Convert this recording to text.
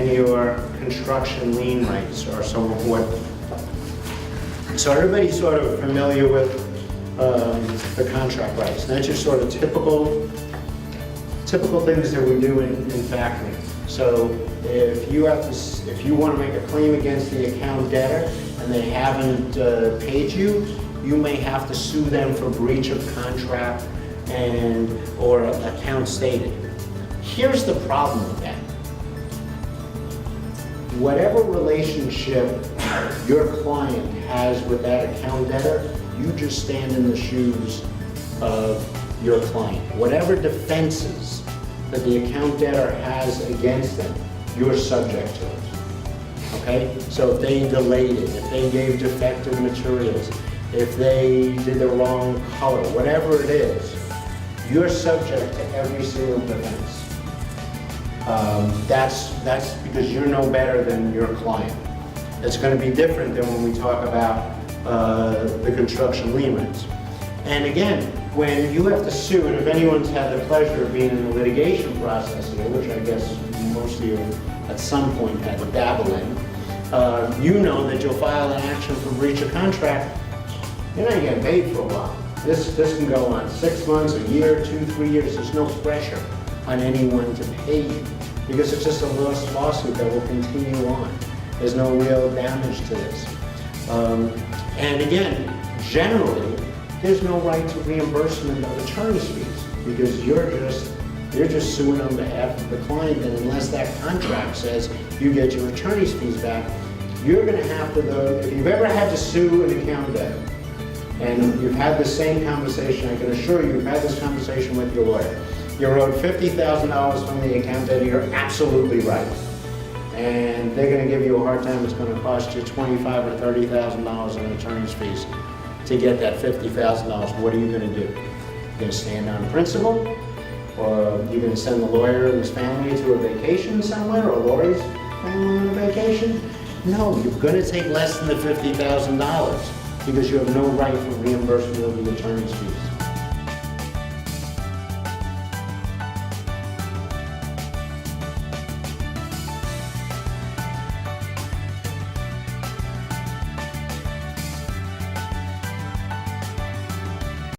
and your construction lien rights are so important. So everybody's sort of familiar with the contract rights. And that's just sort of typical things that we do in factoring. So if you want to make a claim against the account debtor and they haven't paid you, you may have to sue them for breach of contract or account stated. Here's the problem with that. Whatever relationship your client has with that account debtor, you just stand in the shoes of your client. Whatever defenses that the account debtor has against them, you're subject to it. Okay? So if they delayed it, if they gave defective materials, if they did the wrong color, whatever it is, you're subject to every single defense. That's because you're no better than your client. It's going to be different than when we talk about the construction lien rights. And again, when you have to sue, and if anyone's had the pleasure of being in the litigation process here, which I guess most of you at some point had to dabble in, you know that you'll file an action for breach of contract. You're not getting paid for a while. This can go on 6 months, a year, 2, 3 years. There's no pressure on anyone to pay you because it's just a lawsuit that will continue on. There's no real damage to this. And again, generally, there's no right to reimbursement of attorney's fees because you're just suing on behalf of the client, and unless that contract says you get your attorney's fees back, you're going to have to go. If you've ever had to sue an account debtor, and you've had the same conversation, I can assure you, you've had this conversation with your lawyer. You're owed $50,000 from the account debtor, you're absolutely right. And they're going to give you a hard time. It's going to cost you $25,000 or $30,000 in attorney's fees to get that $50,000. What are you going to do? You're going to stand on principle? Or you're going to send the lawyer and his family to a vacation somewhere, or Lori's family on a vacation? No, you're going to take less than the $50,000 because you have no right for reimbursement of the attorney's fees.